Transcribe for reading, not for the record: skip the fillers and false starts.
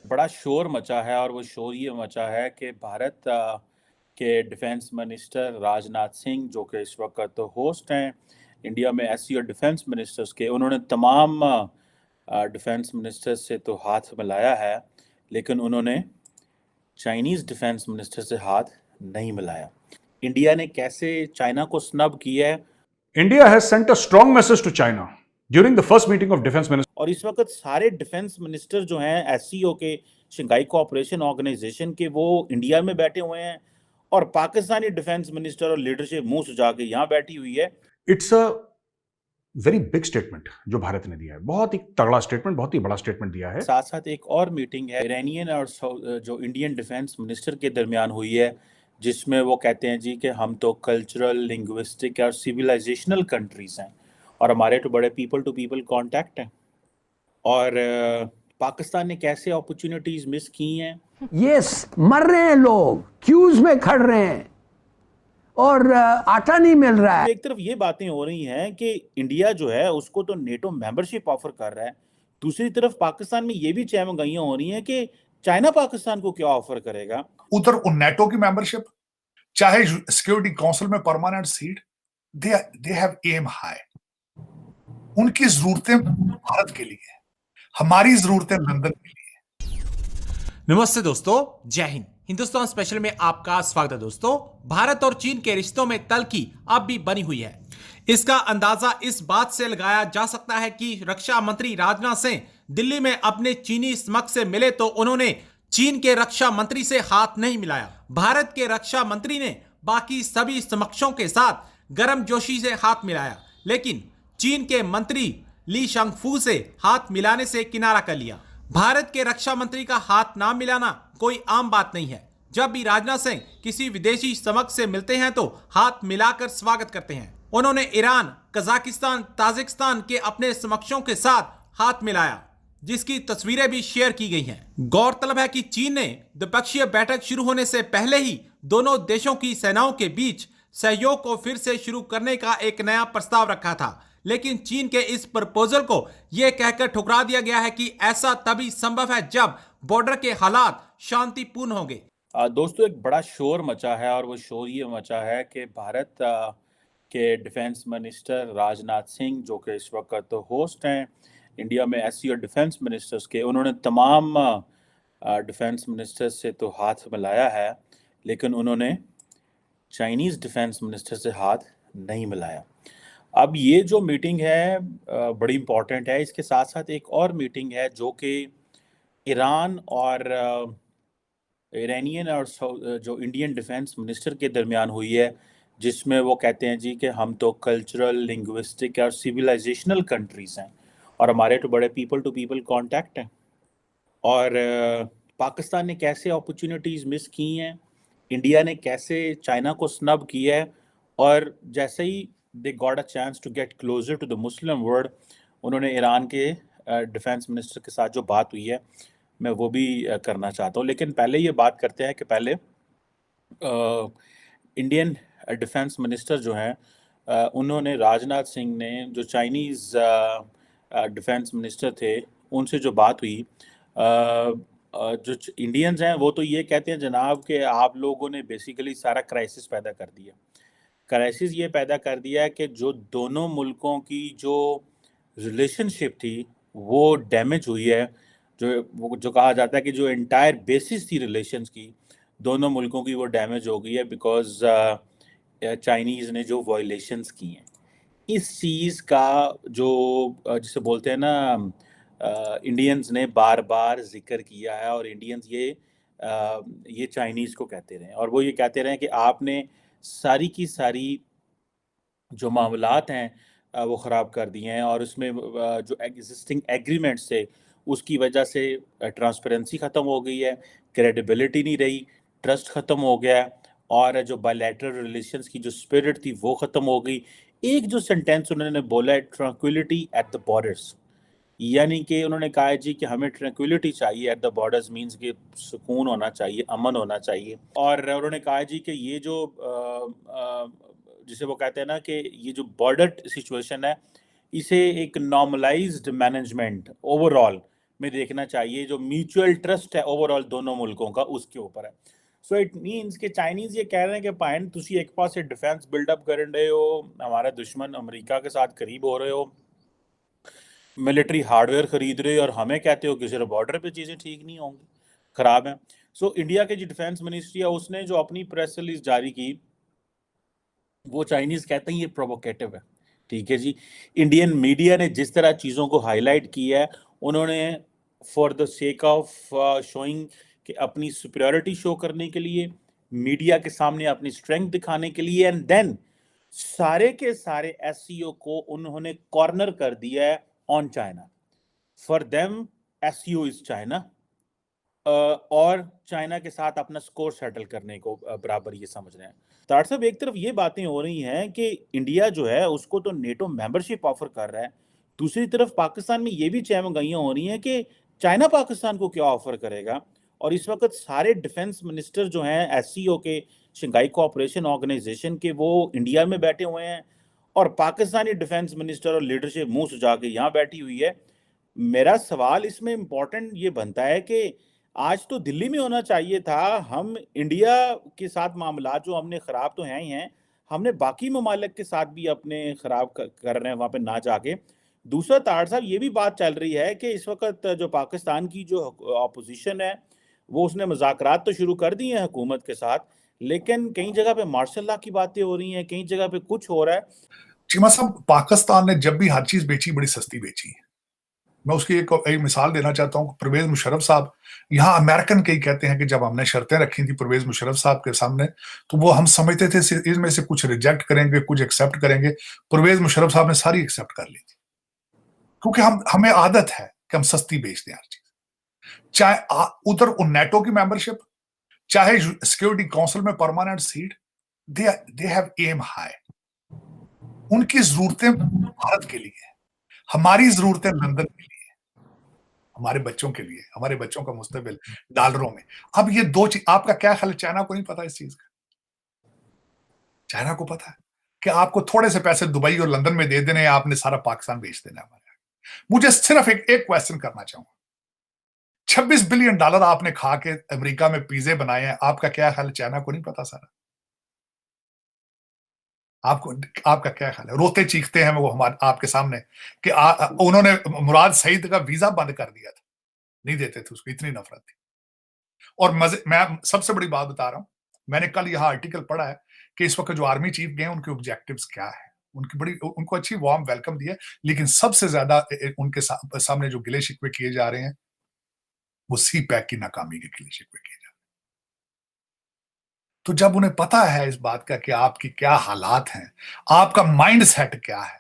बड़ा शोर मचा है और वो शोर ये मचा है कि भारत के डिफेंस मिनिस्टर राजनाथ सिंह, जो कि इस वक्त होस्ट हैं इंडिया में एससीओ डिफेंस मिनिस्टर्स के, उन्होंने तमाम डिफेंस मिनिस्टर्स से तो हाथ मिलाया है, लेकिन उन्होंने चाइनीज़ डिफेंस मिनिस्टर से हाथ नहीं मिलाया। इंडिया ने कैसे चाइना को स्नब किया है। India has sent a strong message to China during the first meeting of defense ministers. और इस वक्त सारे डिफेंस मिनिस्टर जो हैं एससीओ के, शंघाई कोऑपरेशन ऑर्गेनाइजेशन के, वो इंडिया में बैठे हुए हैं और पाकिस्तानी डिफेंस मिनिस्टर और लीडरशिप मुंह सुजा के यहाँ बैठी हुई है। It's a very big statement जो भारत ने दिया है, बहुत ही तगड़ा स्टेटमेंट, बहुत ही बड़ा स्टेटमेंट दिया है। साथ साथ एक और मीटिंग है ईरानियन और जो इंडियन डिफेंस मिनिस्टर के दरमियान हुई है, जिसमें वो कहते हैं जी कि हम तो कल्चरल, लिंग्विस्टिक और सिविलाइजेशनल कंट्रीज हैं और हमारे तो बड़े पीपल टू पीपल कांटेक्ट हैं। और पाकिस्तान ने कैसे अपॉर्चुनिटीज मिस की हैं। ये मर रहे हैं लोग, क्यूज में खड़ रहे हैं और आटा नहीं मिल रहा है। एक तरफ ये बातें हो रही हैं कि इंडिया जो है उसको तो नेटो मेंबरशिप ऑफर कर रहा है, दूसरी तरफ पाकिस्तान में ये भी चहमगाइयां हो रही हैं कि चाइना पाकिस्तान को क्या ऑफर करेगा। उधर नेटो की मेंबरशिप, चाहे सिक्योरिटी काउंसिल में permanent seat, they have aim high. उनकी जरूरतें भारत के लिए, हमारी जरूरतें लंदन के लिए। नमस्ते दोस्तों, जय हिंद। हिंदुस्तान स्पेशल में आपका स्वागत है। दोस्तों, भारत और चीन के रिश्तों में तल्खी अब भी बनी हुई है। इसका अंदाजा इस बात से लगाया जा सकता है कि रक्षा मंत्री राजनाथ सिंह दिल्ली में अपने चीनी समकक्ष से मिले तो उन्होंने चीन के रक्षा मंत्री से हाथ नहीं मिलाया। भारत के रक्षा मंत्री ने बाकी सभी समकक्षों के साथ गर्मजोशी से हाथ मिलाया, लेकिन चीन के मंत्री ली शंगफू से हाथ मिलाने से किनारा कर लिया। भारत के रक्षा मंत्री का हाथ ना मिलाना कोई आम बात नहीं है। जब भी राजनाथ सिंह किसी विदेशी समकक्ष से मिलते हैं तो हाथ मिलाकर स्वागत करते हैं। उन्होंने ईरान, कजाकिस्तान, ताजिकिस्तान के अपने समकक्षों के साथ हाथ मिलाया, जिसकी तस्वीरें भी शेयर की गई हैं। गौरतलब है कि चीन ने द्विपक्षीय बैठक शुरू होने से पहले ही दोनों देशों की सेनाओं के बीच सहयोग को फिर से शुरू करने का एक नया प्रस्ताव रखा था, लेकिन चीन के इस प्रपोजल को यह कहकर ठुकरा दिया गया है कि ऐसा तभी संभव है जब बॉर्डर के हालात शांतिपूर्ण होंगे। दोस्तों, एक बड़ा शोर मचा है और वो शोर ये मचा है कि भारत के डिफेंस मिनिस्टर राजनाथ सिंह, जो कि इस वक्त होस्ट हैं इंडिया में एससीओ डिफेंस मिनिस्टर्स के, उन्होंने तमाम डिफेंस मिनिस्टर्स से तो हाथ मिलाया है, लेकिन उन्होंने चाइनीज़ डिफेंस मिनिस्टर से हाथ नहीं मिलाया। अब ये जो मीटिंग है बड़ी इम्पॉर्टेंट है। इसके साथ साथ एक और मीटिंग है जो कि ईरान और ईरानियन और जो इंडियन डिफेंस मिनिस्टर के दरमियान हुई है, जिसमें वो कहते हैं जी कि हम तो कल्चरल, लिंग्विस्टिक और सिविलाइजेशनल कंट्रीज़ हैं और हमारे तो बड़े पीपल टू पीपल कांटेक्ट हैं। और पाकिस्तान ने कैसे अपॉर्चुनिटीज़ मिस की हैं, इंडिया ने कैसे चाइना को स्नब किया है, और जैसे ही they got a chance to get closer to the Muslim world, उन्होंने ईरान के डिफेंस मिनिस्टर के साथ जो बात हुई है मैं वो भी करना चाहता हूँ। लेकिन पहले ये बात करते हैं कि पहले इंडियन डिफेंस मिनिस्टर जो हैं उन्होंने, राजनाथ सिंह ने, जो चाइनीज़ डिफेंस मिनिस्टर थे उनसे जो बात हुई, जो इंडियंस हैं वो तो ये कहते हैं जनाब कि आप लोगों ने बेसिकली सारा क्राइसिस पैदा कर दिया। क्राइसिस ये पैदा कर दिया है कि जो दोनों मुल्कों की जो रिलेशनशिप थी वो डैमेज हुई है। जो कहा जाता है कि जो एंटायर बेसिस थी रिलेशंस की दोनों मुल्कों की, वो डैमेज हो गई है बिकॉज चाइनीज़ ने जो वायलेशंस की हैं। इस चीज़ का जो जिसे बोलते हैं ना, इंडियंस ने बार बार जिक्र किया है और इंडियंस ये चाइनीज़ को कहते रहे और वो ये कहते रहे कि आपने सारी की सारी जो मामलात हैं वो ख़राब कर दिए हैं और उसमें जो एग्जिस्टिंग एग्रीमेंट्स थे उसकी वजह से ट्रांसपेरेंसी ख़त्म हो गई है, क्रेडिबिलिटी नहीं रही, ट्रस्ट ख़त्म हो गया और जो बायलैटरल रिलेशंस की जो स्पिरिट थी वो ख़त्म हो गई। एक जो सेंटेंस उन्होंने बोला है, ट्रैंक्विलिटी एट द बॉर्डर्स, यानी कि उन्होंने कहा है जी कि हमें ट्रैंक्विलिटी चाहिए एट द बॉर्डर्स, मींस कि सुकून होना चाहिए, अमन होना चाहिए। और उन्होंने कहा जी कि ये जो जिसे वो कहते हैं ना कि ये जो बॉर्डर सिचुएशन है, इसे एक नॉर्मलाइज्ड मैनेजमेंट ओवरऑल में देखना चाहिए, जो म्यूचुअल ट्रस्ट है ओवरऑल दोनों मुल्कों का, उसके ऊपर है। सो इट मीन्स कि चाइनीज ये कह रहे हैं कि पाइन तुसी एक पासे डिफेंस बिल्डअप कर रहे हो, हमारे दुश्मन अमेरिका के साथ करीब हो रहे हो, मिलिट्री हार्डवेयर खरीद रहे हो, और हमें कहते हो कि सिर्फ बॉर्डर पे चीज़ें ठीक नहीं होंगी, ख़राब हैं। सो इंडिया के जो डिफेंस मिनिस्ट्री है उसने जो अपनी प्रेस रिलीज जारी की, वो चाइनीज़ कहते हैं ये प्रोवोकेटिव है। ठीक है जी। इंडियन मीडिया ने जिस तरह चीज़ों को हाईलाइट किया है, उन्होंने for the sake of showing कि अपनी सुपीरियरिटी शो करने के लिए, मीडिया के सामने अपनी स्ट्रेंथ दिखाने के लिए, एंड देन सारे के सारे एससीओ को उन्होंने कॉर्नर कर दिया है on China. For them SCO is China, और चाइना के साथ अपना स्कोर सेटल करने को बराबर ये समझ रहे हैं। तार साहब, एक तरफ ये बातें हो रही हैं कि इंडिया जो है उसको तो नेटो मेंबरशिप ऑफर कर रहा है, दूसरी तरफ पाकिस्तान में ये भी चहमगाइयाँ हो रही हैं कि चाइना पाकिस्तान को क्या ऑफर करेगा। और इस वक्त सारे डिफेंस मिनिस्टर जो हैं एससीओ के, शंघाई कोऑपरेशन ऑर्गेनाइजेशन के, वो इंडिया में बैठे हुए हैं, और पाकिस्तानी डिफेंस मिनिस्टर और लीडरशिप मुंह सुजा के यहाँ बैठी हुई है। मेरा सवाल इसमें इम्पोर्टेंट ये बनता है कि आज तो दिल्ली में होना चाहिए था। हम इंडिया के साथ मामला जो हमने ख़राब तो हैं ही हैं, हमने बाकी ममालिक के साथ भी अपने ख़राब कर रहे हैं वहाँ पे ना जाके। दूसरा तार साहब, ये भी बात चल रही है कि इस वक्त जो पाकिस्तान की जो अपोजिशन है वो उसने मुज़ाकरात तो शुरू कर दिए हैं हुकूमत के साथ, लेकिन कई जगह पे मार्शल लॉ की बातें हो रही हैं, कई जगह पे कुछ हो रहा है। चीमा साहब, पाकिस्तान ने जब भी हर चीज बेची बड़ी सस्ती बेची है। मैं उसकी एक मिसाल देना चाहता हूँ। परवेज मुशर्रफ साहब, यहाँ अमेरिकन कई कहते हैं कि जब हमने शर्तें रखी थी परवेज मुशर्रफ साहब के सामने, तो वो हम समझते थे इसमें से कुछ रिजेक्ट करेंगे, कुछ एक्सेप्ट करेंगे। परवेज मुशर्रफ साहब ने सारी एक्सेप्ट कर ली थी, क्योंकि हमें आदत है कि हम सस्ती बेचते हैं हर चीज। चाहे उधर नेटो की मेंबरशिप, चाहे सिक्योरिटी काउंसिल में permanent seat, they have aim high. उनकी जरूरतें भारत के लिए है, हमारी जरूरतें लंदन के लिए, हमारे बच्चों के लिए, हमारे बच्चों का मुस्तकबिल डॉलरों में। अब ये दो चीज, आपका क्या ख्याल है? चाइना को नहीं पता इस चीज का? चाइना को पता है कि आपको थोड़े से पैसे दुबई और लंदन में दे देने, आपने सारा पाकिस्तान बेच देना हमारे। मुझे सिर्फ एक क्वेश्चन करना चाहूंगा। $26 बिलियन आपने खा के अमेरिका में पिज्जे बनाए हैं, आपका क्या ख्याल है? चाइना को नहीं पता सारा? आपका क्या ख्याल है? रोते चीखते हैं वो हमारे आपके सामने कि उन्होंने मुराद सईद का वीजा बंद कर दिया था, नहीं देते थे उसको, इतनी नफरत थी। और मैं सबसे बड़ी बात बता रहा हूं, मैंने कल यहां आर्टिकल पढ़ा है कि इस वक्त जो आर्मी चीफ गए उनके ऑब्जेक्टिव्स क्या है। उनको अच्छी वार्म वेलकम दिया, लेकिन सबसे ज्यादा उनके सामने जो गिले शिकवे किए जा रहे हैं वो सी पैक की नाकामी के गिले शिकवे किए जा रहे हैं। तो जब उन्हें पता है इस बात का कि आपकी क्या हालात हैं, आपका माइंड सेट क्या है,